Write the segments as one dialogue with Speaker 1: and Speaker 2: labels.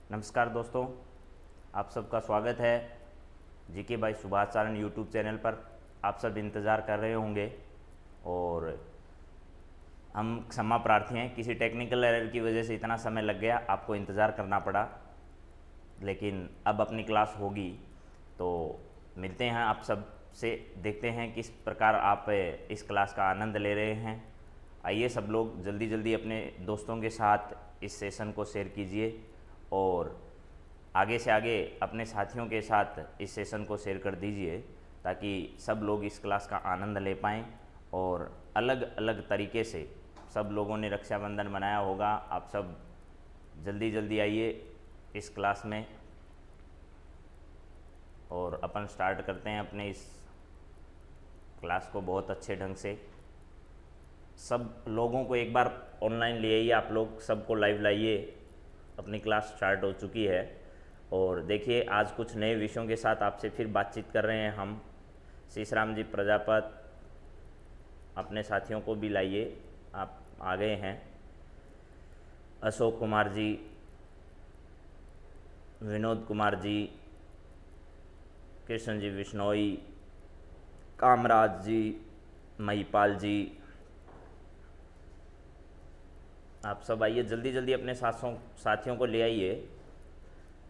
Speaker 1: नमस्कार दोस्तों, आप सबका स्वागत है GK by Subhash Charan YouTube channel पर। आप सब इंतज़ार कर रहे होंगे और हम क्षमा प्रार्थी हैं, किसी टेक्निकल एरर की वजह से इतना समय लग गया, आपको इंतज़ार करना पड़ा। लेकिन अब अपनी क्लास होगी तो मिलते हैं आप सब से, देखते हैं किस प्रकार आप इस क्लास का आनंद ले रहे हैं। आइए सब लोग जल्दी जल्दी अपने दोस्तों के साथ इस सेशन को शेयर कीजिए और आगे से आगे अपने साथियों के साथ इस सेशन को शेयर कर दीजिए ताकि सब लोग इस क्लास का आनंद ले पाएँ। और अलग अलग तरीके से सब लोगों ने रक्षाबंधन मनाया होगा, आप सब जल्दी जल्दी आइए इस क्लास में और अपन स्टार्ट करते हैं अपने इस क्लास को बहुत अच्छे ढंग से। सब लोगों को एक बार ऑनलाइन ले आइए, आप लोग सबको लाइव लाइए, अपनी क्लास स्टार्ट हो चुकी है। और देखिए आज कुछ नए विषयों के साथ आपसे फिर बातचीत कर रहे हैं हम। शीशराम जी प्रजापत, अपने साथियों को भी लाइए, आप आ गए हैं। अशोक कुमार जी, विनोद कुमार जी, कृष्ण जी विश्नोई, कामराज जी, महिपाल जी, आप सब आइए जल्दी जल्दी अपने साथियों को ले आइए।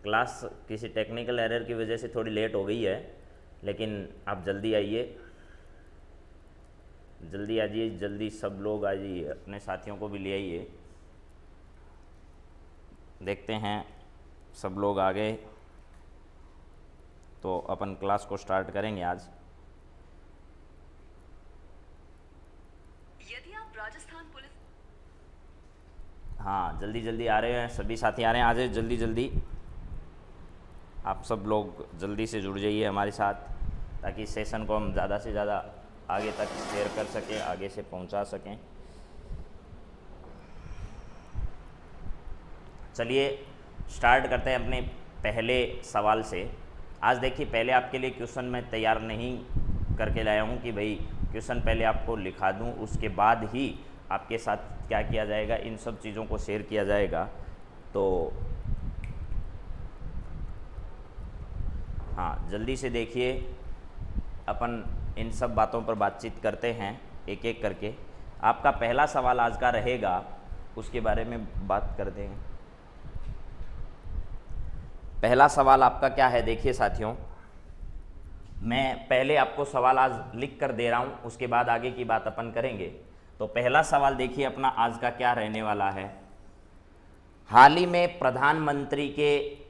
Speaker 1: क्लास किसी टेक्निकल एरर की वजह से थोड़ी लेट हो गई है, लेकिन आप जल्दी आइए, जल्दी आ जाइए, जल्दी सब लोग आ जाइए, अपने साथियों को भी ले आइए। देखते हैं सब लोग आ गए तो अपन क्लास को स्टार्ट करेंगे आज।
Speaker 2: यदि आप राजस्थान पुलिस,
Speaker 1: हाँ जल्दी जल्दी आ रहे हैं, सभी साथी आ रहे हैं, आ जाए जल्दी जल्दी। आप सब लोग जल्दी से जुड़ जाइए हमारे साथ ताकि इस सेशन को हम ज़्यादा से ज़्यादा आगे तक शेयर कर सकें, आगे से पहुंचा सकें। चलिए स्टार्ट करते हैं अपने पहले सवाल से। आज देखिए पहले आपके लिए क्वेश्चन मैं तैयार नहीं करके लाया हूँ कि भाई क्वेश्चन पहले आपको लिखा दूँ, उसके बाद ही आपके साथ क्या किया जाएगा, इन सब चीज़ों को शेयर किया जाएगा। तो हाँ जल्दी से देखिए, अपन इन सब बातों पर बातचीत करते हैं एक एक करके। आपका पहला सवाल आज का रहेगा, उसके बारे में बात कर देंगे। पहला सवाल आपका क्या है, देखिए साथियों, मैं पहले आपको सवाल आज लिख कर दे रहा हूँ, उसके बाद आगे की बात अपन करेंगे। तो पहला सवाल देखिए अपना आज का क्या रहने वाला है। हाल ही में प्रधानमंत्री के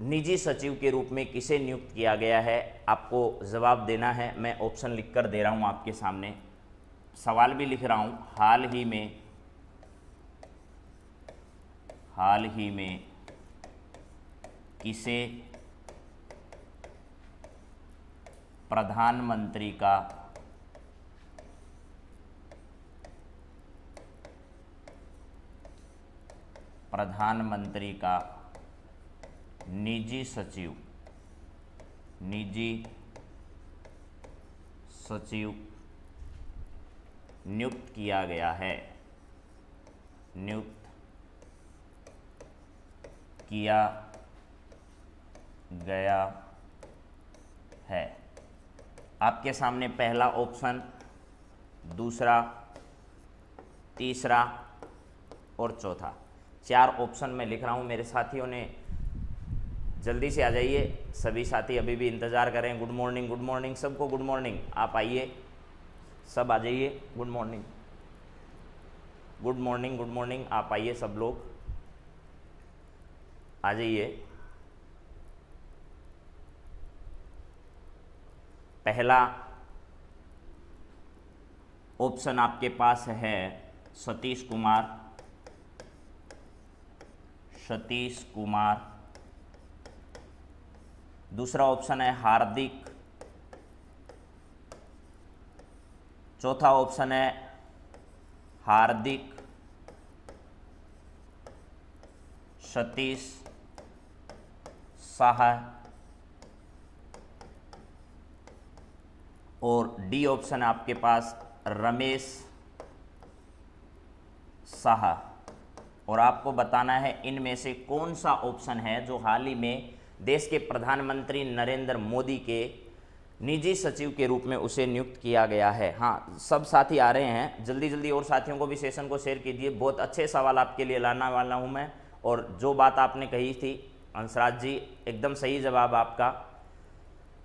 Speaker 1: निजी सचिव के रूप में किसे नियुक्त किया गया है, आपको जवाब देना है। मैं ऑप्शन लिख कर दे रहा हूँ आपके सामने, सवाल भी लिख रहा हूँ। हाल ही में किसे प्रधानमंत्री का निजी सचिव नियुक्त किया गया है, आपके सामने पहला ऑप्शन, दूसरा, तीसरा और चौथा, 4 ऑप्शन मैं लिख रहा हूँ। मेरे साथियों ने जल्दी से आ जाइए, सभी साथी अभी भी इंतज़ार करें। गुड मॉर्निंग सबको, गुड मॉर्निंग। आप आइए, सब आ जाइए, गुड मॉर्निंग, आप आइए, सब लोग आ जाइए। पहला ऑप्शन आपके पास है सतीश कुमार। दूसरा ऑप्शन है हार्दिक। चौथा ऑप्शन है हार्दिक सतीश शाह। और डी ऑप्शन है आपके पास रमेश शाह। और आपको बताना है इनमें से कौन सा ऑप्शन है जो हाल ही में देश के प्रधानमंत्री नरेंद्र मोदी के निजी सचिव के रूप में उसे नियुक्त किया गया है। हाँ, सब साथी आ रहे हैं, जल्दी जल्दी और साथियों को भी सेशन को शेयर कीजिए। बहुत अच्छे सवाल आपके लिए लाने वाला हूँ मैं, और जो बात आपने कही थी हंसराज जी, एकदम सही जवाब आपका।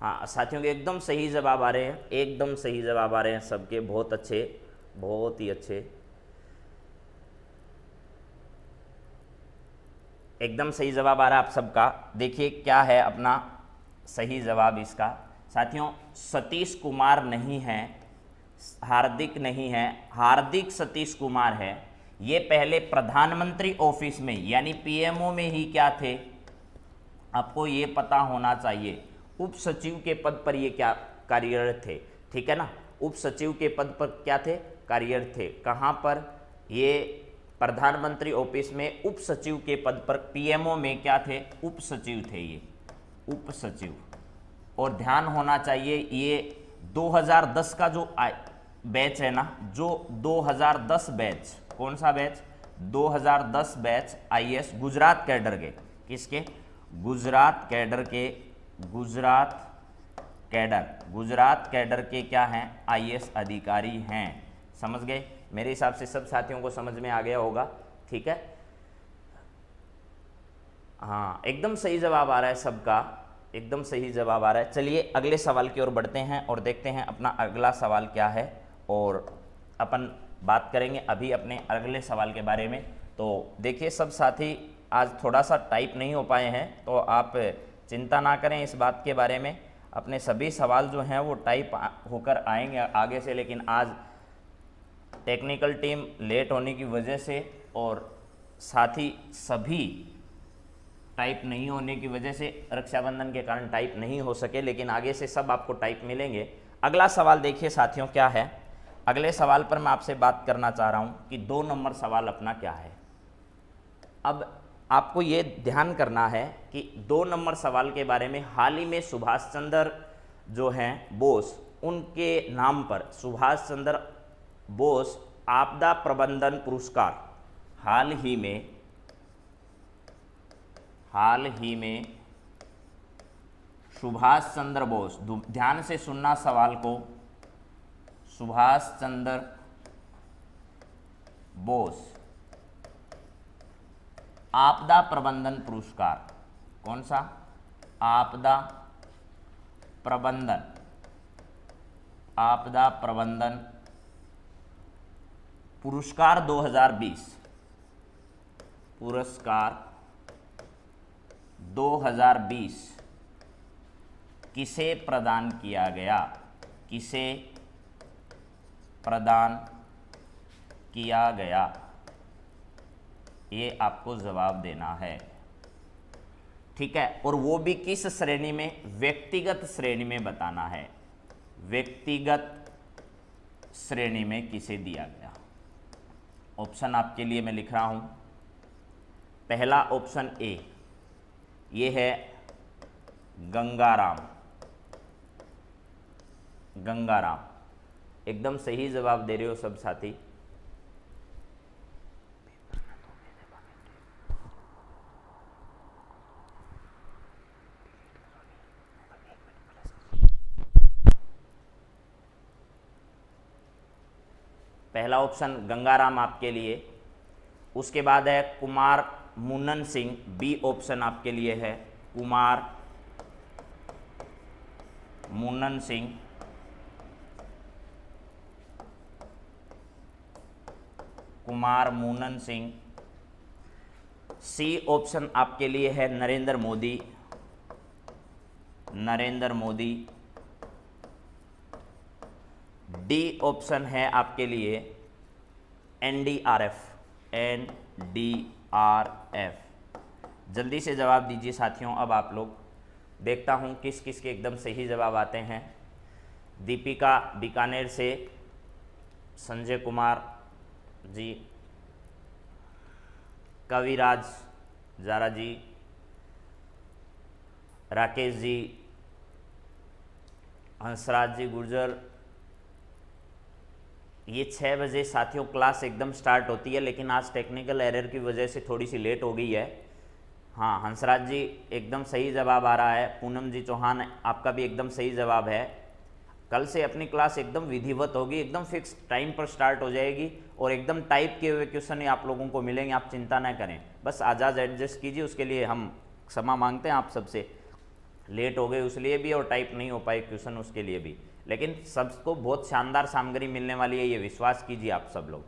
Speaker 1: हाँ साथियों के एकदम सही जवाब आ रहे हैं, एकदम सही जवाब आ रहे हैं सबके, बहुत अच्छे, बहुत ही अच्छे, एकदम सही जवाब आ रहा है आप सबका। देखिए क्या है अपना सही जवाब इसका साथियों, सतीश कुमार नहीं है, हार्दिक नहीं है, हार्दिक सतीश कुमार है। ये पहले प्रधानमंत्री ऑफिस में यानी पीएमओ में ही क्या थे, आपको ये पता होना चाहिए, उप सचिव के पद पर ये क्या कार्यरत थे, ठीक है ना, उप सचिव के पद पर क्या थे, कार्यरत थे। कहाँ पर, ये प्रधानमंत्री ऑफिस में उप सचिव के पद पर, पीएमओ में क्या थे, उप सचिव थे ये, उप सचिव। और ध्यान होना चाहिए ये 2010 का जो बैच है ना, जो 2010 बैच, कौन सा batch, 2010 batch IAS Gujarat cadre के, किसके, गुजरात कैडर के, गुजरात कैडर के क्या हैं, आईएएस अधिकारी हैं। समझ गए, मेरे हिसाब से सब साथियों को समझ में आ गया होगा, ठीक है। हाँ एकदम सही जवाब आ रहा है सबका, एकदम सही जवाब आ रहा है। चलिए अगले सवाल की ओर बढ़ते हैं और देखते हैं अपना अगला सवाल क्या है, और अपन बात करेंगे अभी अपने अगले सवाल के बारे में। तो देखिए सब साथी आज थोड़ा सा टाइप नहीं हो पाए हैं, तो आप चिंता ना करें इस बात के बारे में, अपने सभी सवाल जो हैं वो टाइप होकर आएंगे आगे से, लेकिन आज टेक्निकल टीम लेट होने की वजह से और साथ ही सभी टाइप नहीं होने की वजह से रक्षाबंधन के कारण टाइप नहीं हो सके, लेकिन आगे से सब आपको टाइप मिलेंगे। अगला सवाल देखिए साथियों क्या है, अगले सवाल पर मैं आपसे बात करना चाह रहा हूँ कि 2 नंबर सवाल अपना क्या है। अब आपको ये ध्यान करना है कि 2 नंबर सवाल के बारे में हाल ही में सुभाष चंद्र जो हैं बोस, उनके नाम पर सुभाष चंद्र बोस आपदा प्रबंधन पुरस्कार हाल ही में सुभाष चंद्र बोस, ध्यान से सुनना सवाल को, सुभाष चंद्र बोस आपदा प्रबंधन पुरस्कार, कौन सा, आपदा प्रबंधन पुरस्कार 2020, पुरस्कार 2020 किसे प्रदान किया गया, किसे प्रदान किया गया, ये आपको जवाब देना है, ठीक है। और वो भी किस श्रेणी में, व्यक्तिगत श्रेणी में बताना है, व्यक्तिगत श्रेणी में किसे दिया गया। ऑप्शन आपके लिए मैं लिख रहा हूं, पहला ऑप्शन ए, ये है गंगाराम, एकदम सही जवाब दे रहे हो सब साथी। पहला ऑप्शन गंगाराम आपके लिए, उसके बाद है कुमार मुन्नन सिंह, बी ऑप्शन आपके लिए है कुमार मुन्नन सिंह, सी ऑप्शन आपके लिए है नरेंद्र मोदी, डी ऑप्शन है आपके लिए एनडीआरएफ, जल्दी से जवाब दीजिए साथियों। अब आप लोग, देखता हूं किस किस के एकदम सही जवाब आते हैं। दीपिका बीकानेर से, संजय कुमार जी, कविराज जारा जी, राकेश जी, हंसराज जी गुर्जर, ये 6 बजे साथियों क्लास एकदम स्टार्ट होती है, लेकिन आज टेक्निकल एरर की वजह से थोड़ी सी लेट हो गई है। हाँ, हंसराज जी एकदम सही जवाब आ रहा है। पूनम जी चौहान आपका भी एकदम सही जवाब है। कल से अपनी क्लास एकदम विधिवत होगी, एकदम फिक्स टाइम पर स्टार्ट हो जाएगी और एकदम टाइप किए हुए क्वेश्चन ही आप लोगों को मिलेंगे, आप चिंता ना करें। बस आज एडजस्ट कीजिए, उसके लिए हम क्षमा मांगते हैं आप सबसे। लेट हो गए उसलिए भी और टाइप नहीं हो पाए क्वेश्चन उसके लिए भी, लेकिन सबको बहुत शानदार सामग्री मिलने वाली है, ये विश्वास कीजिए आप सब लोग।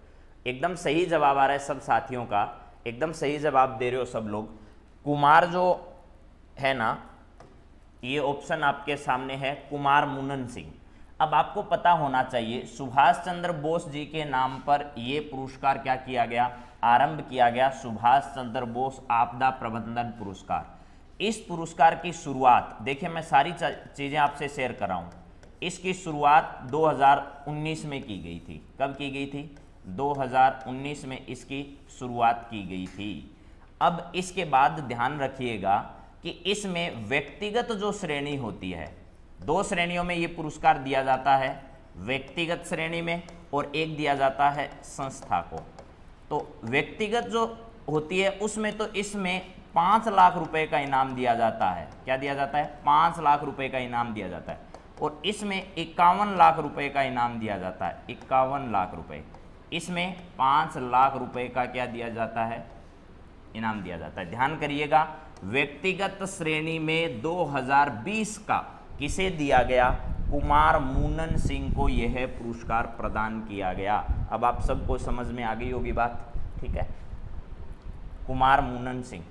Speaker 1: एकदम सही जवाब आ रहा है सब साथियों का, एकदम सही जवाब दे रहे हो सब लोग। कुमार जो है ना, ये ऑप्शन आपके सामने है, कुमार मुनन सिंह। अब आपको पता होना चाहिए सुभाष चंद्र बोस जी के नाम पर ये पुरस्कार क्या किया गया, आरंभ किया गया, सुभाष चंद्र बोस आपदा प्रबंधन पुरस्कार। इस पुरस्कार की शुरुआत देखिए, मैं सारी चीज़ें आपसे शेयर कर रहा हूँ। इसकी शुरुआत 2019 में की गई थी। कब की गई थी? 2019 में इसकी शुरुआत की गई थी। अब इसके बाद ध्यान रखिएगा कि इसमें व्यक्तिगत जो श्रेणी होती है, 2 श्रेणियों में ये पुरस्कार दिया जाता है, व्यक्तिगत श्रेणी में और एक दिया जाता है संस्था को। तो व्यक्तिगत जो होती है उसमें तो इसमें 5 लाख रुपए का इनाम दिया जाता है। क्या दिया जाता है? 5 लाख रुपए का इनाम दिया जाता है। और इसमें 51 लाख रुपए का इनाम दिया जाता है, 51 लाख रुपए। इसमें 5 लाख रुपए का क्या दिया जाता है? इनाम दिया जाता है। ध्यान करिएगा, व्यक्तिगत श्रेणी में 2020 का किसे दिया गया? कुमार मुनन सिंह को यह पुरस्कार प्रदान किया गया। अब आप सबको समझ में आ गई होगी बात, ठीक है? कुमार मुनन सिंह।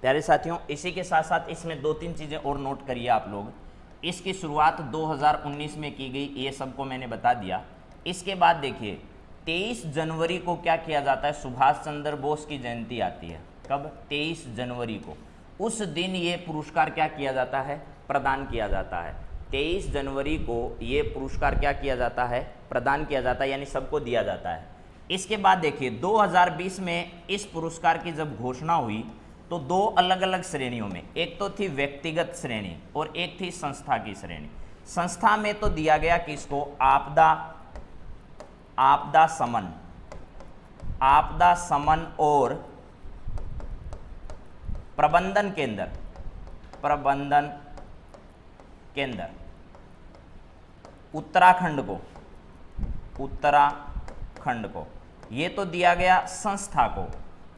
Speaker 1: प्यारे साथियों, इसी के साथ साथ इसमें 2-3 चीज़ें और नोट करिए आप लोग। इसकी शुरुआत 2019 में की गई, ये सबको मैंने बता दिया। इसके बाद देखिए 23 जनवरी को क्या किया जाता है? सुभाष चंद्र बोस की जयंती आती है। कब? 23 जनवरी को। उस दिन ये पुरस्कार क्या किया जाता है? प्रदान किया जाता है। 23 जनवरी को ये पुरस्कार क्या किया जाता है? प्रदान किया जाता है, यानी सबको दिया जाता है। इसके बाद देखिए 2020 में इस पुरस्कार की जब घोषणा हुई तो 2 अलग अलग श्रेणियों में, एक तो थी व्यक्तिगत श्रेणी और एक थी संस्था की श्रेणी। संस्था में तो दिया गया किसको? आपदा समन और प्रबंधन केंद्र उत्तराखंड को ये तो दिया गया संस्था को।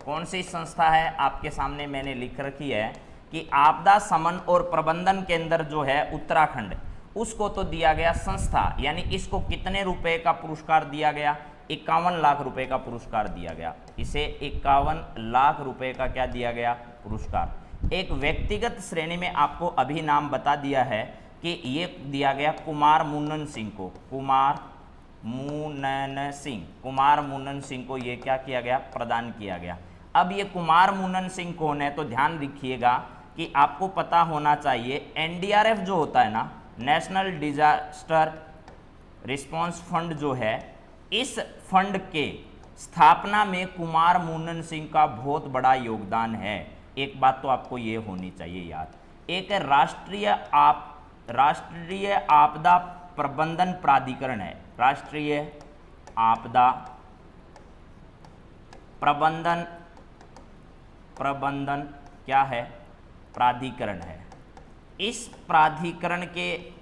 Speaker 1: कौन सी संस्था है? आपके सामने मैंने लिख रखी है कि आपदा समन और प्रबंधन केंद्र जो है उत्तराखंड, उसको तो दिया गया संस्था, यानी इसको कितने रुपए का पुरस्कार दिया गया? 51 लाख रुपए का पुरस्कार दिया गया। इसे 51 लाख रुपए का क्या दिया गया? पुरस्कार। एक व्यक्तिगत श्रेणी में आपको अभी नाम बता दिया है कि ये दिया गया कुमार मुनन सिंह को। कुमार मुनन सिंह को ये क्या किया गया? प्रदान किया गया। अब ये कुमार मुनन सिंह कौन है? तो ध्यान रखिएगा कि आपको पता होना चाहिए एनडीआरएफ जो होता है ना, नेशनल डिजास्टर रिस्पांस फंड जो है, इस फंड के स्थापना में कुमार मुनन सिंह का बहुत बड़ा योगदान है। एक बात तो आपको ये होनी चाहिए याद। एक राष्ट्रीय आपदा प्रबंधन प्राधिकरण है, राष्ट्रीय आपदा प्रबंधन क्या है? प्राधिकरण है। इस प्राधिकरण के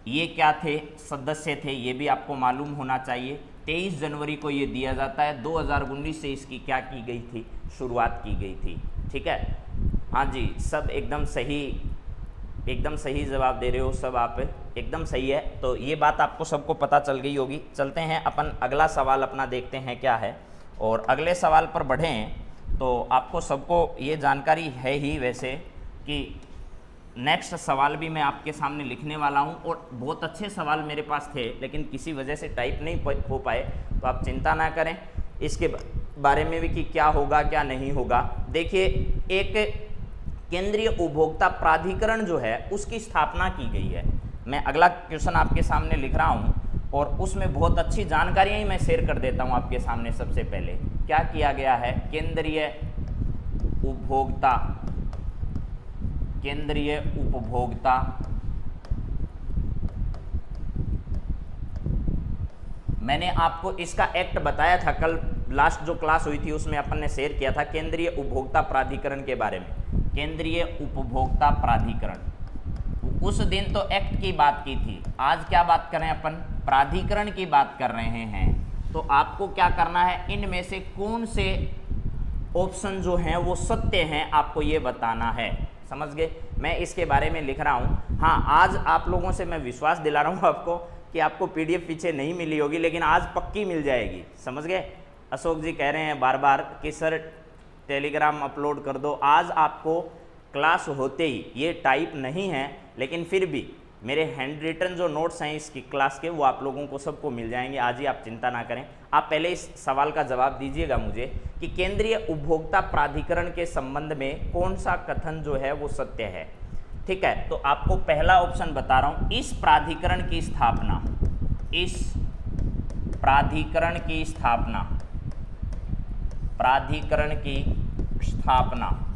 Speaker 1: ये क्या थे? सदस्य थे। ये भी आपको मालूम होना चाहिए। 23 जनवरी को ये दिया जाता है। 2019 से इसकी क्या की गई थी? शुरुआत की गई थी। ठीक है, हाँ जी, सब एकदम सही जवाब दे रहे हो सब आप, एकदम सही है। तो ये बात आपको सबको पता चल गई होगी। चलते हैं अपन अगला सवाल अपना देखते हैं क्या है, और अगले सवाल पर बढ़ें तो आपको सबको ये जानकारी है ही वैसे कि नेक्स्ट सवाल भी मैं आपके सामने लिखने वाला हूं, और बहुत अच्छे सवाल मेरे पास थे लेकिन किसी वजह से टाइप नहीं हो पाए, तो आप चिंता ना करें इसके बारे में भी कि क्या होगा क्या नहीं होगा। देखिए, एक केंद्रीय उपभोक्ता प्राधिकरण जो है उसकी स्थापना की गई है। मैं अगला क्वेश्चन आपके सामने लिख रहा हूं और उसमें बहुत अच्छी जानकारियां ही मैं शेयर कर देता हूं आपके सामने। सबसे पहले क्या किया गया है, केंद्रीय उपभोक्ता मैंने आपको इसका एक्ट बताया था कल, लास्ट जो क्लास हुई थी उसमें अपन ने शेयर किया था केंद्रीय उपभोक्ता प्राधिकरण के बारे में। केंद्रीय उपभोक्ता प्राधिकरण, उस दिन तो एक्ट की बात की थी, आज क्या बात कर रहे हैं अपन, प्राधिकरण की बात कर रहे हैं। तो आपको क्या करना है, इनमें से कौन से ऑप्शन जो हैं वो सत्य हैं आपको ये बताना है। समझ गए, मैं इसके बारे में लिख रहा हूं। हाँ, आज आप लोगों से मैं विश्वास दिला रहा हूं आपको कि आपको पीडीएफ पीछे नहीं मिली होगी, लेकिन आज पक्की मिल जाएगी। समझ गए, अशोक जी कह रहे हैं बार बार कि सर टेलीग्राम अपलोड कर दो। आज आपको क्लास होते ही, ये टाइप नहीं है लेकिन फिर भी मेरे हैंड रिटन जो नोट्स हैं इसकी क्लास के वो आप लोगों को सबको मिल जाएंगे। आज ही आप चिंता ना करें। आप पहले इस सवाल का जवाब दीजिएगा मुझे कि केंद्रीय उपभोक्ता प्राधिकरण के संबंध में कौन सा कथन जो है वो सत्य है। ठीक है, तो आपको पहला ऑप्शन बता रहा हूं, इस प्राधिकरण की स्थापना, इस प्राधिकरण की स्थापना, प्राधिकरण की स्थापना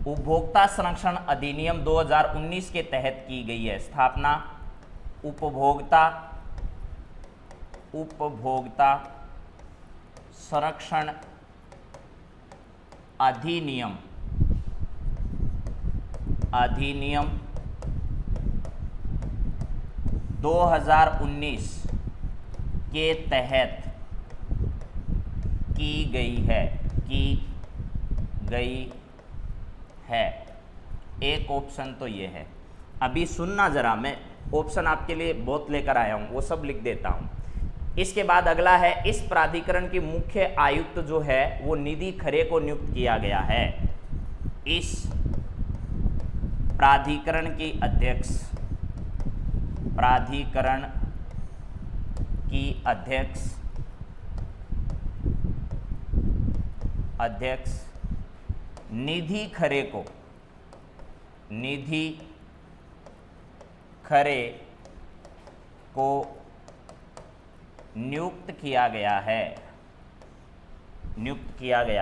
Speaker 1: उपभोक्ता संरक्षण अधिनियम 2019 के तहत की गई है। स्थापना उपभोक्ता संरक्षण अधिनियम 2019 के तहत की गई है। एक ऑप्शन तो ये है। अभी सुनना जरा, मैं ऑप्शन आपके लिए बहुत लेकर आया हूं, वो सब लिख देता हूं। इसके बाद अगला है, इस प्राधिकरण की मुख्य आयुक्त जो है वो निधि खरे को नियुक्त किया गया है। इस प्राधिकरण की अध्यक्ष निधि खरे को नियुक्त किया गया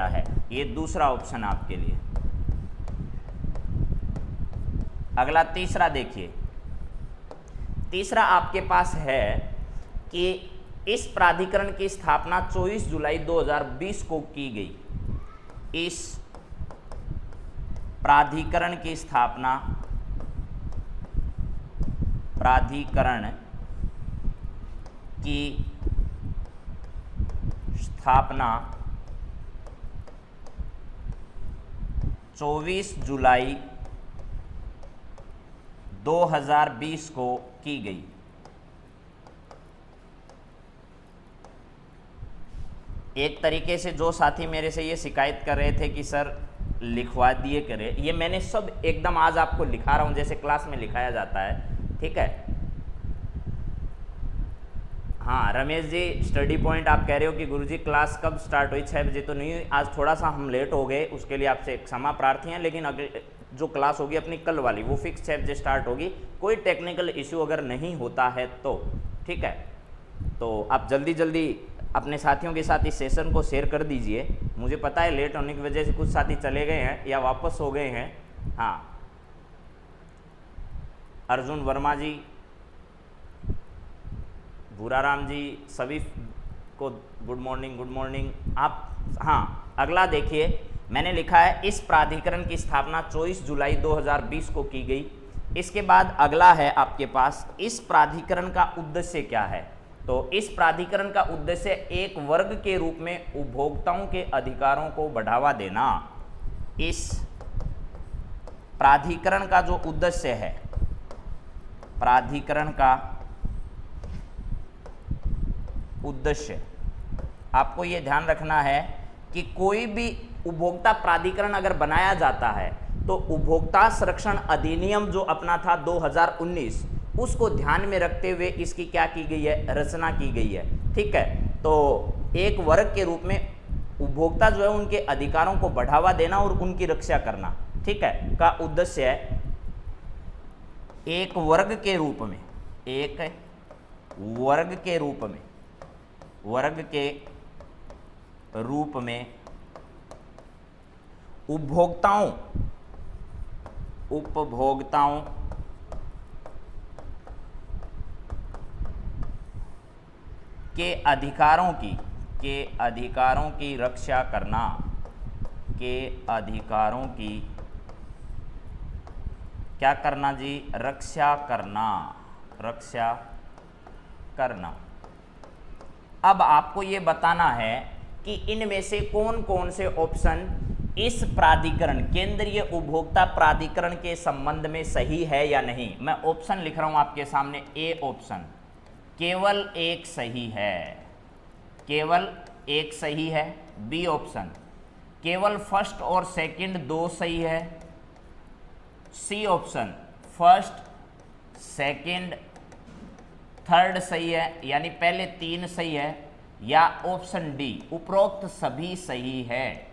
Speaker 1: है। ये दूसरा ऑप्शन आपके लिए। अगला तीसरा देखिए, तीसरा आपके पास है कि इस प्राधिकरण की स्थापना 24 जुलाई 2020 को की गई। इस प्राधिकरण की स्थापना 24 जुलाई 2020 को की गई। एक तरीके से जो साथी मेरे से ये शिकायत कर रहे थे कि सर लिखवा दिए करे, ये मैंने सब एकदम आज आपको लिखा रहा हूं जैसे क्लास में लिखाया जाता है। ठीक है, हाँ रमेश जी, स्टडी पॉइंट आप कह रहे हो कि गुरुजी क्लास कब स्टार्ट हुई, 6 बजे तो नहीं हुई, आज थोड़ा सा हम लेट हो गए, उसके लिए आपसे क्षमा प्रार्थी हैं। लेकिन अगले जो क्लास होगी अपनी कल वाली वो फिक्स 6 बजे स्टार्ट होगी। कोई टेक्निकल इश्यू अगर नहीं होता है तो ठीक है, तो आप जल्दी जल्दी अपने साथियों के साथ इस सेशन को शेयर कर दीजिए। मुझे पता है लेट होने की वजह से कुछ साथी चले गए हैं या वापस हो गए हैं। हाँ, अर्जुन वर्मा जी, भूराराम जी, सभी को गुड मॉर्निंग आप। हाँ, अगला देखिए, मैंने लिखा है इस प्राधिकरण की स्थापना 24 जुलाई 2020 को की गई। इसके बाद अगला है आपके पास, इस प्राधिकरण का उद्देश्य क्या है। तो इस प्राधिकरण का उद्देश्य एक वर्ग के रूप में उपभोक्ताओं के अधिकारों को बढ़ावा देना। इस प्राधिकरण का जो उद्देश्य है, प्राधिकरण का उद्देश्य आपको ये ध्यान रखना है कि कोई भी उपभोक्ता प्राधिकरण अगर बनाया जाता है तो उपभोक्ता संरक्षण अधिनियम जो अपना था 2019, उसको ध्यान में रखते हुए इसकी क्या की गई है, रचना की गई है। ठीक है, तो एक वर्ग के रूप में उपभोक्ता जो है उनके अधिकारों को बढ़ावा देना और उनकी रक्षा करना, ठीक है, का उद्देश्य है। एक वर्ग के रूप में, एक वर्ग के रूप में, वर्ग के रूप में उपभोक्ताओं के अधिकारों की रक्षा करना, के अधिकारों की क्या करना जी, रक्षा करना। अब आपको ये बताना है कि इनमें से कौन कौन से ऑप्शन इस प्राधिकरण, केंद्रीय उपभोक्ता प्राधिकरण के संबंध में सही है या नहीं। मैं ऑप्शन लिख रहा हूं आपके सामने। ए ऑप्शन केवल एक सही है, केवल एक सही है। बी ऑप्शन केवल फर्स्ट और सेकंड दो सही है। C option first, second, third सही है, यानी पहले तीन सही है। या ऑप्शन डी उपरोक्त सभी सही है,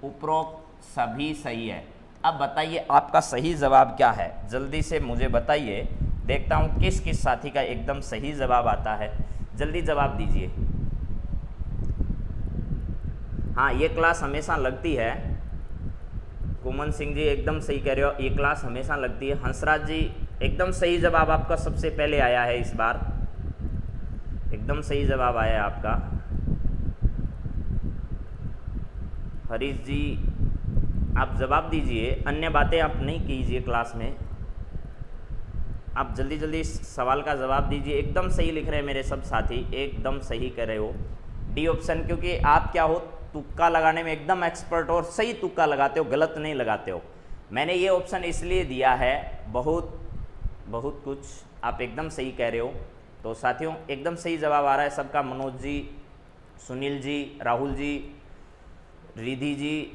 Speaker 1: उपरोक्त सभी सही है। अब बताइए आपका सही जवाब क्या है, जल्दी से मुझे बताइए। देखता हूं किस किस साथी का एकदम सही जवाब आता है, जल्दी जवाब दीजिए। हाँ, ये क्लास हमेशा लगती है। कुमन सिंह जी एकदम सही कह रहे हो, ये क्लास हमेशा लगती है। हंसराज जी एकदम सही जवाब आपका सबसे पहले आया है इस बार, एकदम सही जवाब आया है आपका। हरीश जी आप जवाब दीजिए, अन्य बातें आप नहीं कीजिए क्लास में। आप जल्दी जल्दी इस सवाल का जवाब दीजिए। एकदम सही लिख रहे हैं मेरे सब साथी, एकदम सही कर रहे हो। डी ऑप्शन, क्योंकि आप क्या हो, तुक्का लगाने में एकदम एक्सपर्ट हो और सही तुक्का लगाते हो, गलत नहीं लगाते हो। मैंने ये ऑप्शन इसलिए दिया है, बहुत कुछ आप एकदम सही कह रहे हो। तो साथियों एकदम सही जवाब आ रहा है सबका। मनोज जी, सुनील जी, राहुल जी, रिधि जी,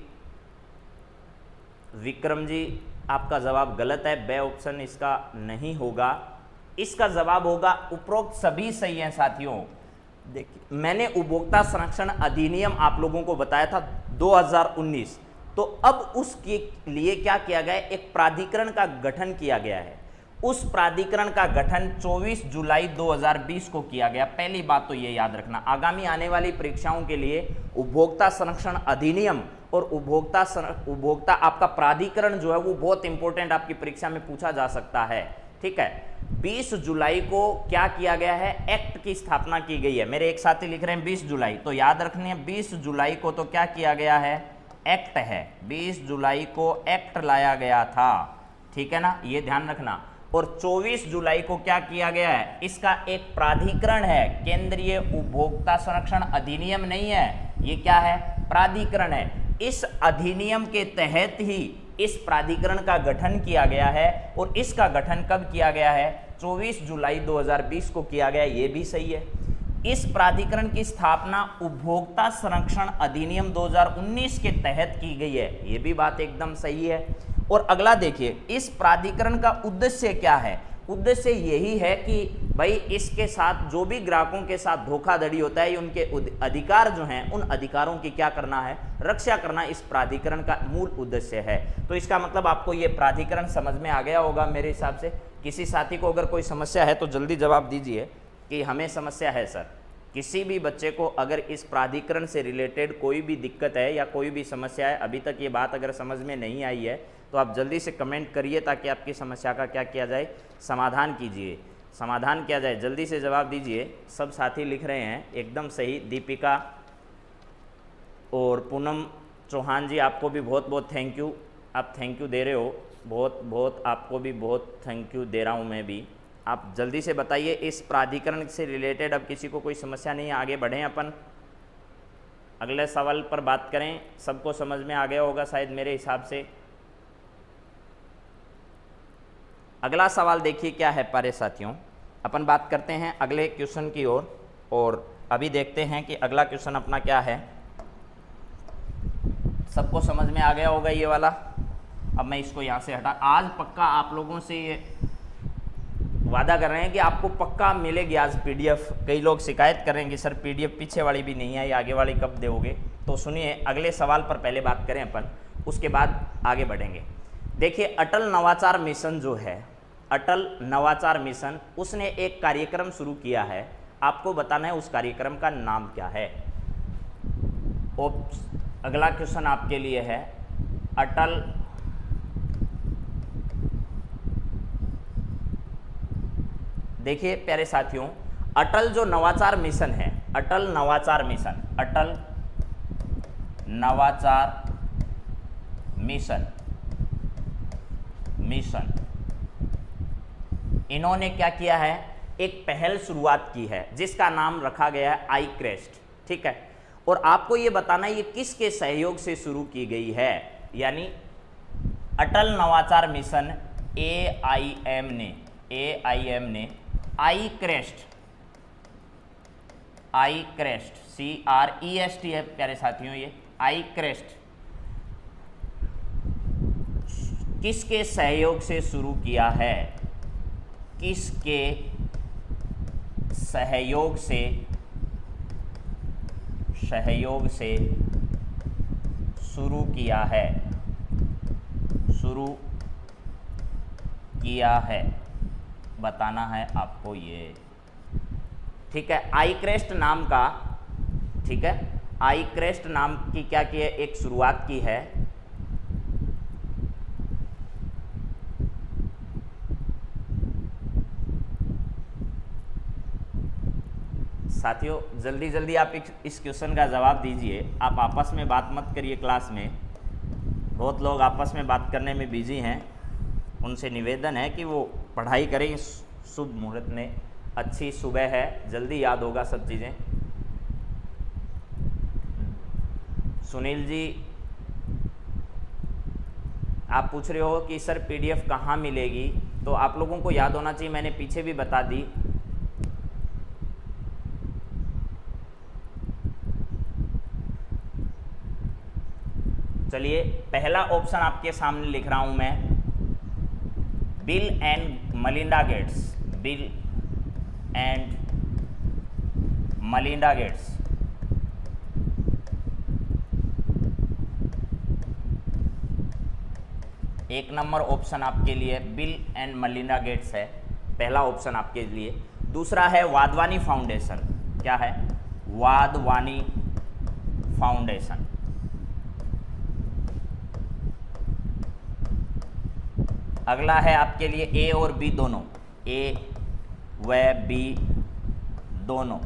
Speaker 1: विक्रम जी, आपका जवाब गलत है। बे ऑप्शन इसका नहीं होगा, इसका जवाब होगा उपरोक्त सभी सही हैं साथियों। देखिए मैंने उपभोक्ता संरक्षण अधिनियम आप लोगों को बताया था 2019, तो अब उसके लिए क्या किया गया है, एक प्राधिकरण का गठन किया गया है। उस प्राधिकरण का गठन 24 जुलाई 2020 को किया गया। पहली बात तो ये याद रखना, आगामी आने वाली परीक्षाओं के लिए उपभोक्ता संरक्षण अधिनियम और उपभोक्ता आपका प्राधिकरण जो है वो बहुत इंपॉर्टेंट आपकी परीक्षा में पूछा जा सकता है। ठीक है, 20 जुलाई को क्या किया गया है, एक्ट की स्थापना की गई है। मेरे एक साथी लिख रहे हैं 20 जुलाई, तो याद रखनी है 20 जुलाई को तो क्या किया गया है, एक्ट है। 20 जुलाई को एक्ट लाया गया था, ठीक है ना, ये ध्यान रखना। और 24 जुलाई को क्या किया गया है, इसका एक प्राधिकरण है, केंद्रीय उपभोक्ता संरक्षण अधिनियम नहीं है, ये क्या है, प्राधिकरण है। इस अधिनियम के तहत ही इस प्राधिकरण का गठन किया गया है। और इसका गठन कब किया गया है, 24 जुलाई 2020 को किया गया, ये भी सही है। इस प्राधिकरण की स्थापना उपभोक्ता संरक्षण अधिनियम 2019 के तहत की गई है, ये भी बात एकदम सही है। और अगला देखिए, इस प्राधिकरण का उद्देश्य क्या है, उद्देश्य यही है कि भाई इसके साथ जो भी ग्राहकों के साथ धोखाधड़ी होता है, उनके अधिकार जो हैं उन अधिकारों की क्या करना है, रक्षा करना, इस प्राधिकरण का मूल उद्देश्य है। तो इसका मतलब आपको ये प्राधिकरण समझ में आ गया होगा मेरे हिसाब से। किसी साथी को अगर कोई समस्या है तो जल्दी जवाब दीजिए कि हमें समस्या है सर। किसी भी बच्चे को अगर इस प्राधिकरण से रिलेटेड कोई भी दिक्कत है या कोई भी समस्या है, अभी तक ये बात अगर समझ में नहीं आई है तो आप जल्दी से कमेंट करिए ताकि आपकी समस्या का क्या किया जाए, समाधान कीजिए, समाधान किया जाए। जल्दी से जवाब दीजिए। सब साथी लिख रहे हैं एकदम सही। दीपिका और पूनम चौहान जी, आपको भी बहुत बहुत थैंक यू, आप थैंक यू दे रहे हो, बहुत बहुत आपको भी बहुत थैंक यू दे रहा हूँ मैं भी। आप जल्दी से बताइए इस प्राधिकरण से रिलेटेड अब किसी को कोई समस्या नहीं है, आगे बढ़ें अपन अगले सवाल पर बात करें। सबको समझ में आ गया होगा शायद मेरे हिसाब से। अगला सवाल देखिए क्या है प्यारे साथियों, अपन बात करते हैं अगले क्वेश्चन की ओर। और अभी देखते हैं कि अगला क्वेश्चन अपना क्या है। सबको समझ में आ गया होगा ये वाला। अब मैं इसको यहाँ से हटा, आज पक्का आप लोगों से ये वादा कर रहे हैं कि आपको पक्का मिलेगी आज पीडीएफ। कई लोग शिकायत करेंगे सर पीडीएफ पीछे वाली भी नहीं आई, आगे वाली कब दोगे। तो सुनिए, अगले सवाल पर पहले बात करें अपन, उसके बाद आगे बढ़ेंगे। देखिए, अटल नवाचार मिशन जो है, अटल नवाचार मिशन, उसने एक कार्यक्रम शुरू किया है। आपको बताना है उस कार्यक्रम का नाम क्या है। अगला क्वेश्चन आपके लिए है, अटल देखिए प्यारे साथियों, अटल जो नवाचार मिशन है, अटल नवाचार मिशन, अटल नवाचार मिशन, इन्होंने क्या किया है, एक पहल शुरुआत की है जिसका नाम रखा गया है आई क्रेस्ट। ठीक है, और आपको ये बताना है ये किसके सहयोग से शुरू की गई है। यानी अटल नवाचार मिशन AIM ने आई क्रेस्ट CREST है प्यारे साथियों, ये आई क्रेस्ट किसके सहयोग से शुरू किया है, किसके सहयोग से शुरू किया है, बताना है आपको ये। ठीक है, आई क्रेस्ट नाम का, ठीक है, आई क्रेस्ट नाम की क्या की है, एक शुरुआत की है। साथियों जल्दी जल्दी आप इस क्वेश्चन का जवाब दीजिए। आप आपस में बात मत करिए क्लास में, बहुत लोग आपस में बात करने में बिजी हैं। उनसे निवेदन है कि वो पढ़ाई करें इस शुभ मुहूर्त में, अच्छी सुबह है, जल्दी याद होगा सब चीज़ें। सुनील जी आप पूछ रहे हो कि सर पीडीएफ कहाँ मिलेगी, तो आप लोगों को याद होना चाहिए, मैंने पीछे भी बता दी। चलिए, पहला ऑप्शन आपके सामने लिख रहा हूं मैं, Bill and Melinda Gates, Bill and Melinda Gates. एक नंबर ऑप्शन आपके लिए बिल एंड मलिंडा गेट्स है, पहला ऑप्शन आपके लिए। दूसरा है वाधवानी फाउंडेशन, क्या है, वाधवानी फाउंडेशन। अगला है आपके लिए ए और बी दोनों, ए व बी दोनों।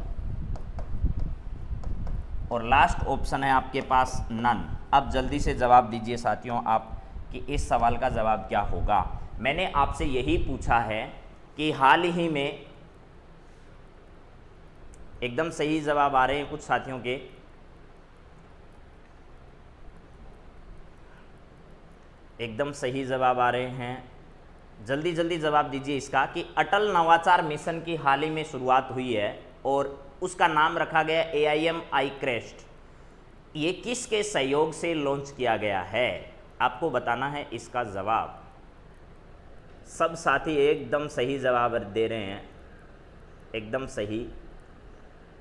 Speaker 1: और लास्ट ऑप्शन है आपके पास नन। अब जल्दी से जवाब दीजिए साथियों आप कि इस सवाल का जवाब क्या होगा। मैंने आपसे यही पूछा है कि हाल ही में एकदम सही जवाब आ रहे हैं कुछ साथियों के, एकदम सही जवाब आ रहे हैं, जल्दी जल्दी जवाब दीजिए इसका कि अटल नवाचार मिशन की हाल ही में शुरुआत हुई है और उसका नाम रखा गया AIM आई क्रेस्ट। ये किसके सहयोग से लॉन्च किया गया है, आपको बताना है इसका जवाब। सब साथी एकदम सही जवाब दे रहे हैं, एकदम सही।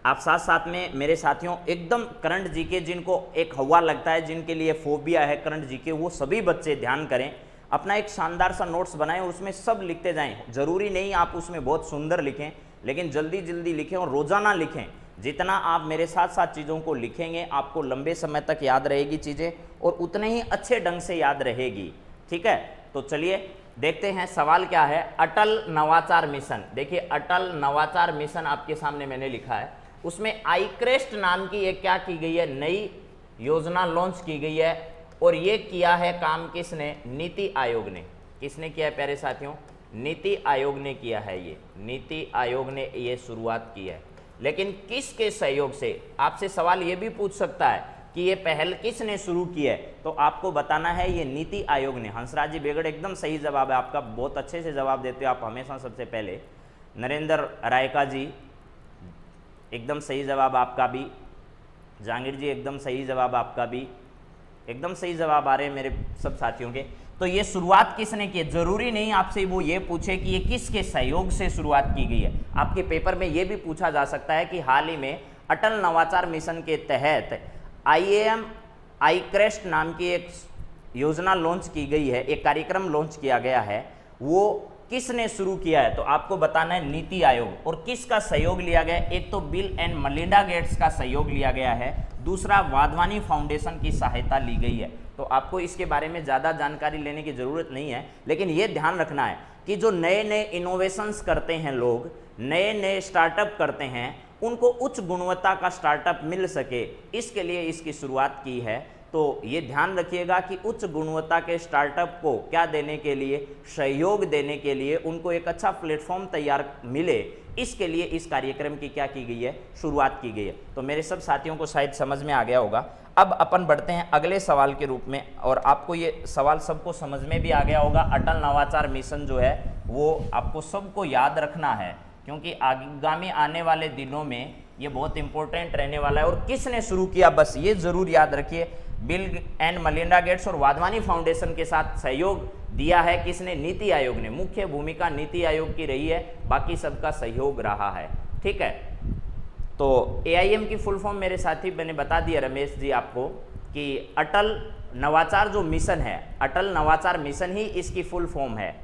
Speaker 1: आप साथ साथ में मेरे साथियों एकदम करंट जीके, जिनको एक हवा लगता है, जिनके लिए फोबिया है करंट जीके, वो सभी बच्चे ध्यान करें, अपना एक शानदार सा नोट्स बनाएं, उसमें सब लिखते जाएं। जरूरी नहीं आप उसमें बहुत सुंदर लिखें, लेकिन जल्दी जल्दी लिखें और रोजाना लिखें। जितना आप मेरे साथ साथ चीज़ों को लिखेंगे आपको लंबे समय तक याद रहेगी चीज़ें, और उतने ही अच्छे ढंग से याद रहेगी। ठीक है, तो चलिए देखते हैं सवाल क्या है। अटल नवाचार मिशन, देखिए अटल नवाचार मिशन आपके सामने मैंने लिखा है, उसमें आई क्रेस्ट नाम की एक क्या की गई है, नई योजना लॉन्च की गई है। और ये किया है काम किसने, नीति आयोग ने। किसने किया है प्यारे साथियों, नीति आयोग ने किया है, ये नीति आयोग ने ये शुरुआत की है। लेकिन किसके सहयोग से, आपसे सवाल ये भी पूछ सकता है कि ये पहल किसने शुरू की है, तो आपको बताना है ये नीति आयोग ने। हंसराज जी बेगड़ एकदम सही जवाब है आपका, बहुत अच्छे से जवाब देते हो आप हमेशा सबसे पहले। नरेंद्र रायका जी एकदम सही जवाब आपका भी। जहांगीर जी एकदम सही जवाब आपका भी। एकदम सही जवाब आ रहे हैं मेरे सब साथियों के। तो ये शुरुआत किसने की? जरूरी नहीं आपसे वो ये पूछे कि ये किसके सहयोग से शुरुआत की गई है। आपके पेपर में ये भी पूछा जा सकता है कि हाल ही में अटल नवाचार मिशन के तहत IAM iCrest नाम की एक योजना लॉन्च की गई है, एक कार्यक्रम लॉन्च किया गया है, वो किसने शुरू किया है? तो आपको बताना है नीति आयोग। और किसका सहयोग लिया गया? एक तो बिल एंड मेलिंडा गेट्स का सहयोग लिया गया है, दूसरा वाधवानी फाउंडेशन की सहायता ली गई है। तो आपको इसके बारे में ज़्यादा जानकारी लेने की ज़रूरत नहीं है, लेकिन ये ध्यान रखना है कि जो नए नए इनोवेशंस करते हैं लोग, नए नए स्टार्टअप करते हैं, उनको उच्च गुणवत्ता का स्टार्टअप मिल सके, इसके लिए इसकी शुरुआत की है। तो ये ध्यान रखिएगा कि उच्च गुणवत्ता के स्टार्टअप को क्या देने के लिए, सहयोग देने के लिए, उनको एक अच्छा प्लेटफॉर्म तैयार मिले, इसके लिए इस कार्यक्रम की क्या की गई है? शुरुआत की गई है। तो मेरे सब साथियों को शायद समझ में आ गया होगा। अब अपन बढ़ते हैं अगले सवाल के रूप में, और आपको ये सवाल सबको समझ में भी आ गया होगा। अटल नवाचार मिशन जो है वो आपको सबको याद रखना है, क्योंकि आगामी आने वाले दिनों में ये बहुत इंपॉर्टेंट रहने वाला है। और किसने शुरू किया, बस ये जरूर याद रखिए, बिल एंड मेलिंडा गेट्स और वाधवानी फाउंडेशन के साथ सहयोग दिया है किसने? नीति आयोग ने। मुख्य भूमिका नीति आयोग की रही है, बाकी सबका सहयोग रहा है। ठीक है, तो AIM की फुल फॉर्म मेरे साथी मैंने बता दिया रमेश जी आपको कि अटल नवाचार जो मिशन है, अटल नवाचार मिशन ही इसकी फुल फॉर्म है।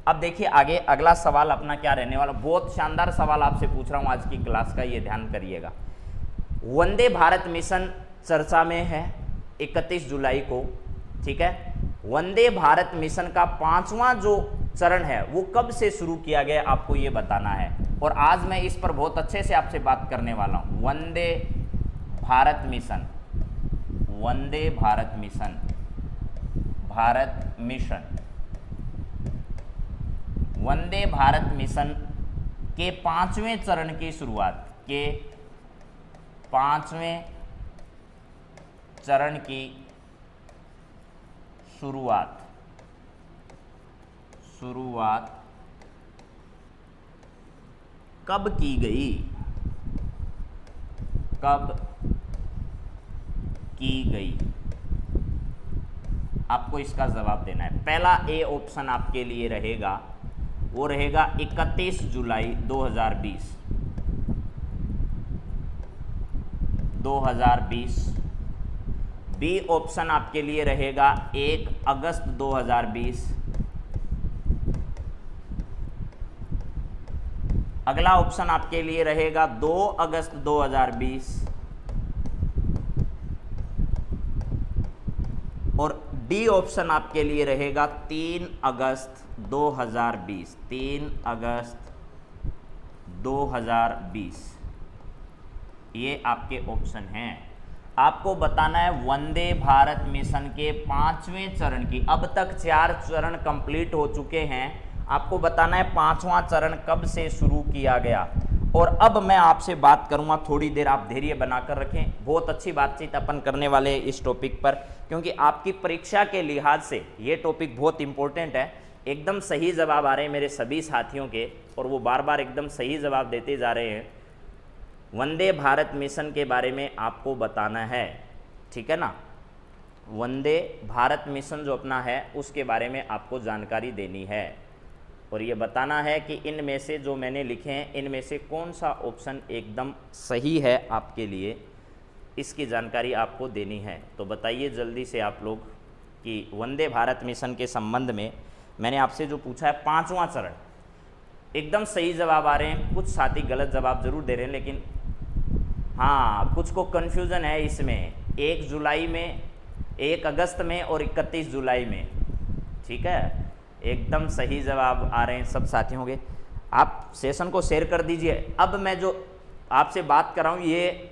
Speaker 1: अब देखिए आगे अगला सवाल अपना क्या रहने वाला, बहुत शानदार सवाल आपसे पूछ रहा हूं आज की क्लास का, ये ध्यान करिएगा। वंदे भारत मिशन चर्चा में है 31 जुलाई को। ठीक है, वंदे भारत मिशन का 5वां जो चरण है वो कब से शुरू किया गया, आपको ये बताना है। और आज मैं इस पर बहुत अच्छे से आपसे बात करने वाला हूं। Vande Bharat mission, Vande Bharat mission, Bharat mission, Vande Bharat mission के 5वें चरण की शुरुआत, के 5वें चरण की शुरुआत कब की गई, कब की गई? आपको इसका जवाब देना है। पहला ए ऑप्शन आपके लिए रहेगा, वो रहेगा 31 जुलाई 2020। 2020। बी ऑप्शन आपके लिए रहेगा 1 अगस्त 2020। अगला ऑप्शन आपके लिए रहेगा 2 अगस्त 2020। और डी ऑप्शन आपके लिए रहेगा 3 अगस्त 2020। 3 अगस्त 2020 ये आपके ऑप्शन हैं। आपको बताना है वंदे भारत मिशन के 5वें चरण की, अब तक 4 चरण कंप्लीट हो चुके हैं। आपको बताना है 5वां चरण कब से शुरू किया गया। और अब मैं आपसे बात करूंगा, थोड़ी देर आप धैर्य बनाकर रखें, बहुत अच्छी बातचीत अपन करने वाले हैं इस टॉपिक पर, क्योंकि आपकी परीक्षा के लिहाज से ये टॉपिक बहुत इंपॉर्टेंट है। एकदम सही जवाब आ रहे हैं मेरे सभी साथियों के, और वो बार बार एकदम सही जवाब देते जा रहे हैं। वंदे भारत मिशन के बारे में आपको बताना है, ठीक है ना। वंदे भारत मिशन जो अपना है उसके बारे में आपको जानकारी देनी है, और ये बताना है कि इनमें से जो मैंने लिखे हैं इनमें से कौन सा ऑप्शन एकदम सही है आपके लिए, इसकी जानकारी आपको देनी है। तो बताइए जल्दी से आप लोग कि वंदे भारत मिशन के संबंध में मैंने आपसे जो पूछा है 5वां चरण, एकदम सही जवाब आ रहे हैं। कुछ साथी गलत जवाब जरूर दे रहे हैं, लेकिन हाँ कुछ को कन्फ्यूज़न है इसमें, 1 जुलाई में, 1 अगस्त में और 31 जुलाई में। ठीक है, एकदम सही जवाब आ रहे हैं सब साथियों के। आप सेशन को शेयर कर दीजिए। अब मैं जो आपसे बात कर रहा हूँ ये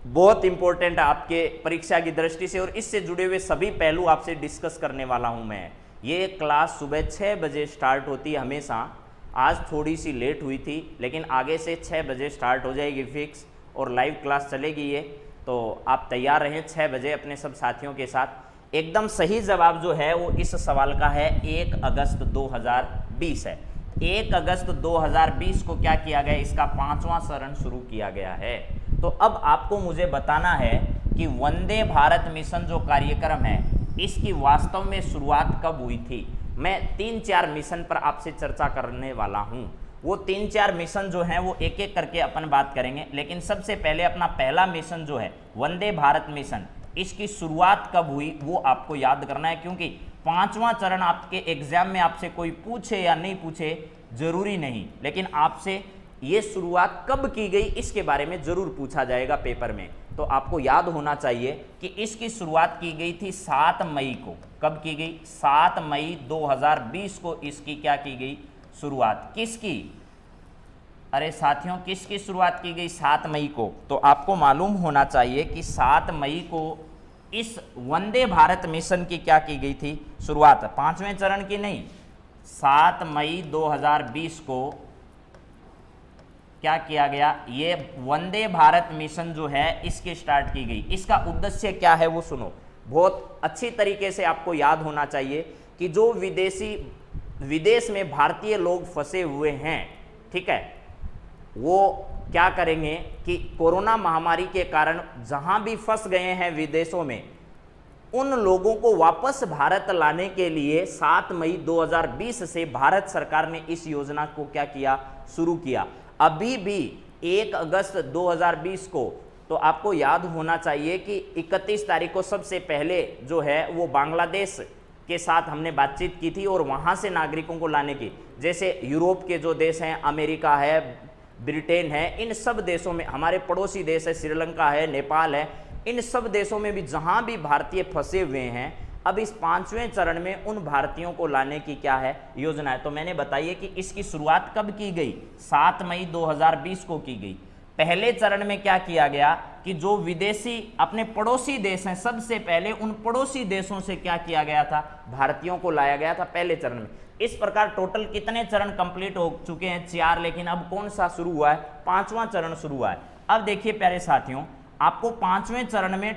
Speaker 1: बहुत इंपॉर्टेंट है आपके परीक्षा की दृष्टि से, और इससे जुड़े हुए सभी पहलू आपसे डिस्कस करने वाला हूँ मैं। ये क्लास सुबह 6 बजे स्टार्ट होती है हमेशा, आज थोड़ी सी लेट हुई थी, लेकिन आगे से 6 बजे स्टार्ट हो जाएगी फिक्स, और लाइव क्लास चलेगी ये। तो आप तैयार रहें 6 बजे अपने सब साथियों के साथ। एकदम सही जवाब जो है वो इस सवाल का है 1 अगस्त 2020 है। 1 अगस्त 2020 को क्या किया गया, इसका 5वां चरण शुरू किया गया है। तो अब आपको मुझे बताना है कि वंदे भारत मिशन जो कार्यक्रम है इसकी वास्तव में शुरुआत कब हुई थी। मैं 3-4 मिशन पर आपसे चर्चा करने वाला हूं। वो 3-4 मिशन जो हैं वो एक एक करके अपन बात करेंगे, लेकिन सबसे पहले अपना पहला मिशन जो है वंदे भारत मिशन, इसकी शुरुआत कब हुई वो आपको याद करना है, क्योंकि 5वां चरण आपके एग्जाम में आपसे कोई पूछे या नहीं पूछे जरूरी नहीं, लेकिन आपसे ये शुरुआत कब की गई इसके बारे में जरूर पूछा जाएगा पेपर में। तो आपको याद होना चाहिए कि इसकी शुरुआत की गई थी 7 मई को। कब की गई? 7 मई 2020 को इसकी क्या की गई? शुरुआत। किसकी? अरे साथियों, किसकी शुरुआत की गई? 7 मई को। तो आपको मालूम होना चाहिए कि 7 मई को इस वंदे भारत मिशन की क्या की गई थी? शुरुआत। 5वें चरण की नहीं, 7 मई 2020 को क्या किया गया? ये वंदे भारत मिशन जो है इसकी स्टार्ट की गई। इसका उद्देश्य क्या है वो सुनो, बहुत अच्छी तरीके से आपको याद होना चाहिए कि जो विदेश में भारतीय लोग फंसे हुए हैं, ठीक है, वो क्या करेंगे कि कोरोना महामारी के कारण जहां भी फंस गए हैं विदेशों में, उन लोगों को वापस भारत लाने के लिए 7 मई 2020 से भारत सरकार ने इस योजना को क्या किया? शुरू किया। अभी भी 1 अगस्त 2020 को, तो आपको याद होना चाहिए कि 31 तारीख को सबसे पहले जो है वो बांग्लादेश के साथ हमने बातचीत की थी और वहां से नागरिकों को लाने की, जैसे यूरोप के जो देश हैं, अमेरिका है, ब्रिटेन है, इन सब देशों में, हमारे पड़ोसी देश है, श्रीलंका है, नेपाल है, इन सब देशों में भी जहां भी भारतीय फंसे हुए हैं, अब इस 5वें चरण में उन भारतीयों को लाने की क्या है? योजना है। तो मैंने बताइए कि इसकी शुरुआत कब की गई? 7 मई 2020 को की गई। पहले चरण में क्या किया गया कि जो विदेशी अपने पड़ोसी देश हैं, सबसे पहले उन पड़ोसी देशों से क्या किया गया था? भारतीयों को लाया गया था पहले चरण में। इस प्रकार टोटल कितने चरण कंप्लीट हो चुके हैं? 4। लेकिन अब कौन सा शुरू हुआ है? 5वां चरण शुरू हुआ है। अब देखिए प्यारे साथियों, आपको 5वें चरण में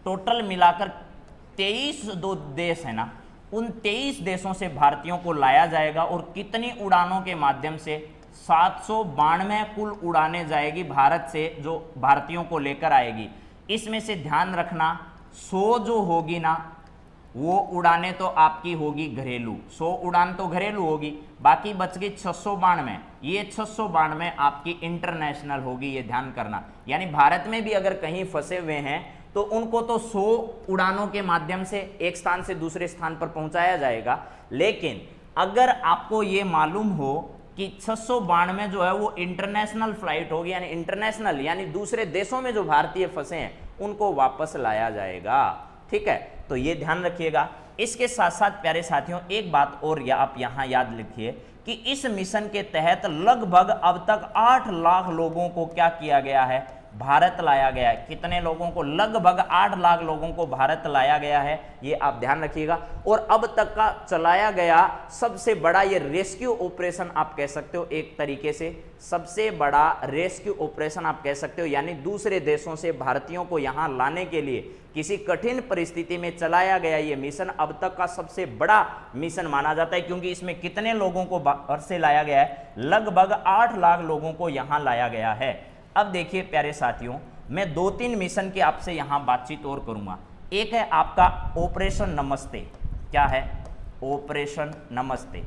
Speaker 1: टोटल मिलाकर 23 दो देश है ना, उन 23 देशों से भारतीयों को लाया जाएगा और कितनी उड़ानों के माध्यम से? 792 कुल उड़ानें जाएगी भारत से, जो भारतीयों को लेकर आएगी। इसमें से ध्यान रखना 100 जो होगी ना, वो उड़ानें तो आपकी होगी घरेलू, 100 उड़ान तो घरेलू होगी, बाकी बच गई 692। ये 692 आपकी इंटरनेशनल होगी, ये ध्यान करना। यानी भारत में भी अगर कहीं फंसे हुए हैं तो उनको तो 100 उड़ानों के माध्यम से एक स्थान से दूसरे स्थान पर पहुंचाया जाएगा। लेकिन अगर आपको ये मालूम हो कि 692 जो है वो इंटरनेशनल फ्लाइट होगी, यानी इंटरनेशनल यानी दूसरे देशों में जो भारतीय फंसे हैं उनको वापस लाया जाएगा। ठीक है, तो ये ध्यान रखिएगा। इसके साथ साथ प्यारे साथियों एक बात और आप यहाँ याद लिखिए कि इस मिशन के तहत लगभग अब तक 8 लाख लोगों को क्या किया गया है? भारत लाया गया है। कितने लोगों को? लगभग 8 लाख लोगों को भारत लाया गया है, ये आप ध्यान रखिएगा। और अब तक का चलाया गया सबसे बड़ा ये रेस्क्यू ऑपरेशन आप कह सकते हो, एक तरीके से सबसे बड़ा रेस्क्यू ऑपरेशन आप कह सकते हो, यानी दूसरे देशों से भारतीयों को यहाँ लाने के लिए किसी कठिन परिस्थिति में चलाया गया ये मिशन अब तक का सबसे बड़ा मिशन माना जाता है, क्योंकि इसमें कितने लोगों को बाहर से लाया गया है? लगभग 8 लाख लोगों को यहाँ लाया गया है। अब देखिए प्यारे साथियों, मैं 2-3 मिशन की आपसे यहाँ बातचीत और करूँगा। एक है आपका ऑपरेशन नमस्ते। क्या है? ऑपरेशन नमस्ते।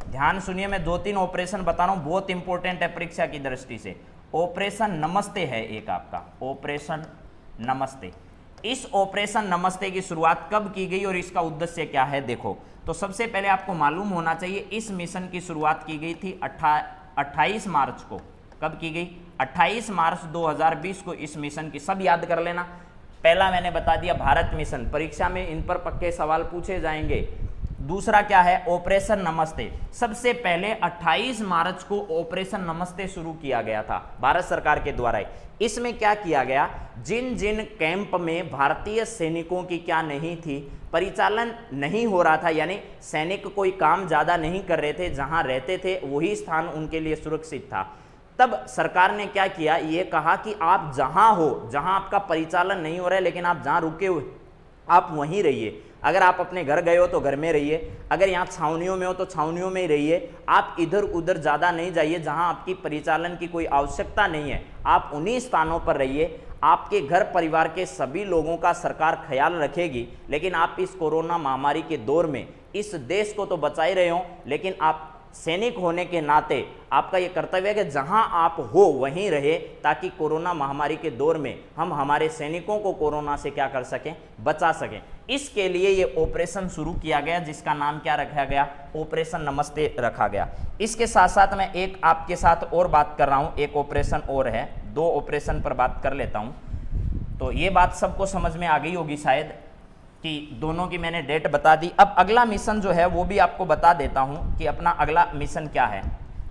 Speaker 1: ध्यान सुनिए, मैं 2-3 ऑपरेशन बता रहा हूँ, बहुत इंपॉर्टेंट है परीक्षा की दृष्टि से। ऑपरेशन नमस्ते है एक आपका, ऑपरेशन नमस्ते। इस ऑपरेशन नमस्ते की शुरुआत कब की गई और इसका उद्देश्य क्या है? देखो, तो सबसे पहले आपको मालूम होना चाहिए इस मिशन की शुरुआत की गई थी 28 मार्च को। कब की गई? 28 मार्च 2020 को इस मिशन की, सब याद कर लेना। पहला मैंने बता दिया भारत मिशन, परीक्षा में इन पर पक्के सवाल पूछे जाएंगे। दूसरा क्या है? ऑपरेशन नमस्ते। सबसे पहले 28 मार्च को ऑपरेशन नमस्ते शुरू किया गया था भारत सरकार के द्वारा। इसमें क्या किया गया? जिन जिन कैंप में भारतीय सैनिकों की क्या नहीं थी, परिचालन नहीं हो रहा था, यानी सैनिक कोई काम ज्यादा नहीं कर रहे थे, जहां रहते थे वही स्थान उनके लिए सुरक्षित था, तब सरकार ने क्या किया? ये कहा कि आप जहां हो, जहां आपका परिचालन नहीं हो रहा है, लेकिन आप जहां रुके हुए आप वहीं रहिए। अगर आप अपने घर गए हो तो घर में रहिए, अगर यहाँ छावनियों में हो तो छावनियों में ही रहिए। आप इधर उधर ज़्यादा नहीं जाइए जहाँ आपकी परिचालन की कोई आवश्यकता नहीं है, आप उन्हीं स्थानों पर रहिए। आपके घर परिवार के सभी लोगों का सरकार ख्याल रखेगी, लेकिन आप इस कोरोना महामारी के दौर में इस देश को तो बचा ही रहे हो, लेकिन आप सैनिक होने के नाते आपका ये कर्तव्य है कि जहां आप हो वहीं रहे, ताकि कोरोना महामारी के दौर में हम हमारे सैनिकों को कोरोना से क्या कर सकें, बचा सकें। इसके लिए ये ऑपरेशन शुरू किया गया, जिसका नाम क्या रखा गया, ऑपरेशन नमस्ते रखा गया। इसके साथ साथ मैं एक आपके साथ और बात कर रहा हूं, एक ऑपरेशन और है, 2 ऑपरेशन पर बात कर लेता हूं। तो ये बात सबको समझ में आ गई होगी शायद कि दोनों की मैंने डेट बता दी। अब अगला मिशन जो है वो भी आपको बता देता हूं कि अपना अगला मिशन क्या है।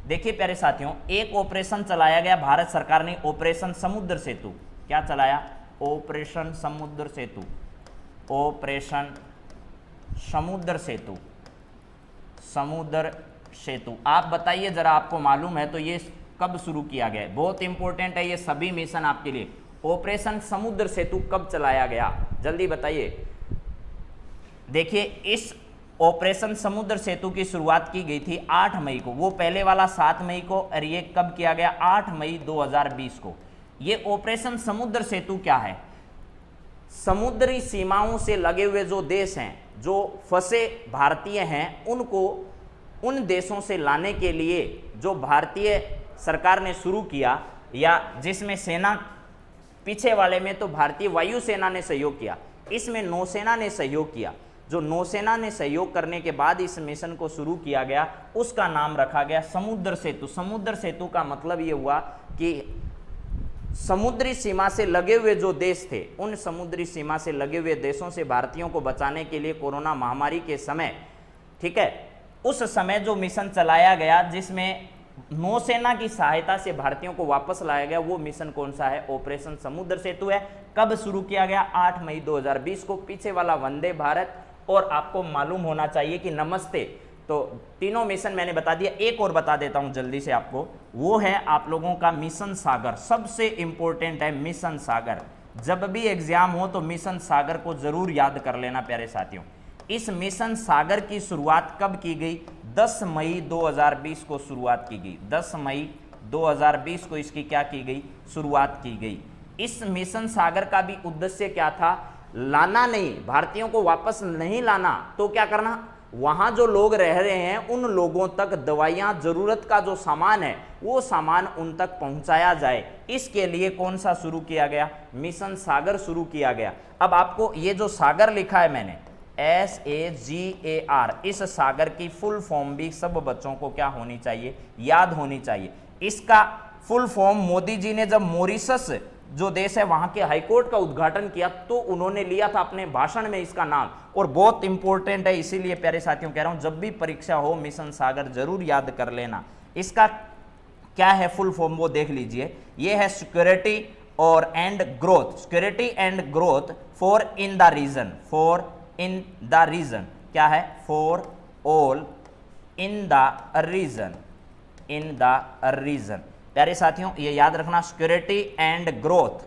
Speaker 1: देखिए प्यारे साथियों, एक ऑपरेशन चलाया गया भारत सरकार ने, ऑपरेशन समुद्र सेतु। क्या चलाया, ऑपरेशन समुद्र सेतु, ऑपरेशन समुद्र सेतु, समुद्र सेतु। आप बताइए जरा, आपको मालूम है तो ये कब शुरू किया गया है? बहुत इंपॉर्टेंट है ये सभी मिशन आपके लिए। ऑपरेशन समुद्र सेतु कब चलाया गया, जल्दी बताइए। देखिए, इस ऑपरेशन समुद्र सेतु की शुरुआत की गई थी 8 मई को, वो पहले वाला 7 मई को, और ये कब किया गया, 8 मई 2020 को। ये ऑपरेशन समुद्र सेतु क्या है? समुद्री सीमाओं से लगे हुए जो देश हैं, जो फंसे भारतीय हैं, उनको उन देशों से लाने के लिए जो भारतीय सरकार ने शुरू किया, या जिसमें सेना, पीछे वाले में तो भारतीय वायुसेना ने सहयोग किया, इसमें नौसेना ने सहयोग किया। जो नौसेना ने सहयोग करने के बाद इस मिशन को शुरू किया गया, उसका नाम रखा गया समुद्र सेतु। समुद्र सेतु का मतलब ये हुआ कि समुद्री सीमा से लगे हुए जो देश थे, उन समुद्री सीमा से लगे हुए देशों से भारतीयों को बचाने के लिए कोरोना महामारी के समय, ठीक है, उस समय जो मिशन चलाया गया जिसमें नौसेना की सहायता से भारतीयों को वापस लाया गया, वो मिशन कौन सा है, ऑपरेशन समुद्र सेतु है। कब शुरू किया गया, 8 मई 2020 को। पीछे वाला वंदे भारत, और आपको मालूम होना चाहिए कि नमस्ते। तो तीनों मिशन मैंने बता दिया, एक और बता देता हूं जल्दी से आपको, वो है आप लोगों का मिशन सागर। सबसे इंपॉर्टेंट है मिशन सागर। जब भी एग्जाम हो तो मिशन सागर को जरूर याद कर लेना प्यारे साथियों। इस मिशन सागर की शुरुआत कब की गई, 10 मई 2020 को शुरुआत की गई। 10 मई 2020 को इसकी क्या की गई, शुरुआत की गई। इस मिशन सागर का भी उद्देश्य क्या था, लाना नहीं, भारतीयों को वापस नहीं लाना, तो क्या करना, वहां जो लोग रह रहे हैं उन लोगों तक दवाइयां, जरूरत का जो सामान है वो सामान उन तक पहुंचाया जाए। इसके लिए कौन सा शुरू किया गया, मिशन सागर शुरू किया गया। अब आपको ये जो सागर लिखा है मैंने, SAGAR, इस सागर की फुल फॉर्म भी सब बच्चों को क्या होनी चाहिए, याद होनी चाहिए। इसका फुल फॉर्म मोदी जी ने जब मॉरिशस जो देश है वहां के हाईकोर्ट का उद्घाटन किया तो उन्होंने लिया था अपने भाषण में इसका नाम, और बहुत इंपॉर्टेंट है, इसीलिए प्यारे साथियों कह रहा हूं जब भी परीक्षा हो मिशन सागर जरूर याद कर लेना। इसका क्या है फुल फॉर्म वो देख लीजिए, ये है सिक्योरिटी और and growth, security and growth for in the region, for in the region, क्या है, for all in the region, in the region. प्यारे साथियों ये याद रखना, security and growth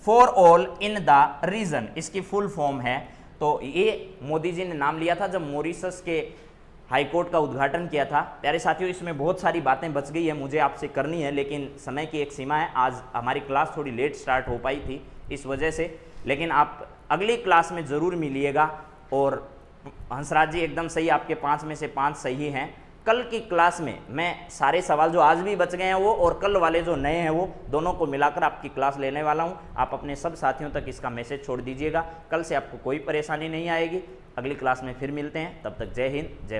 Speaker 1: for all in the region, इसकी फुल फॉर्म है। तो ये मोदी जी ने नाम लिया था जब मॉरिशस के हाईकोर्ट का उद्घाटन किया था। प्यारे साथियों इसमें बहुत सारी बातें बच गई है, मुझे आपसे करनी है, लेकिन समय की एक सीमा है। आज हमारी क्लास थोड़ी लेट स्टार्ट हो पाई थी इस वजह से, लेकिन आप अगली क्लास में ज़रूर मिलिएगा। और हंसराज जी एकदम सही, आपके 5 में से 5 सही हैं। कल की क्लास में मैं सारे सवाल जो आज भी बच गए हैं वो, और कल वाले जो नए हैं वो, दोनों को मिलाकर आपकी क्लास लेने वाला हूं। आप अपने सब साथियों तक इसका मैसेज छोड़ दीजिएगा, कल से आपको कोई परेशानी नहीं आएगी। अगली क्लास में फिर मिलते हैं, तब तक जय हिंद, जय भारत।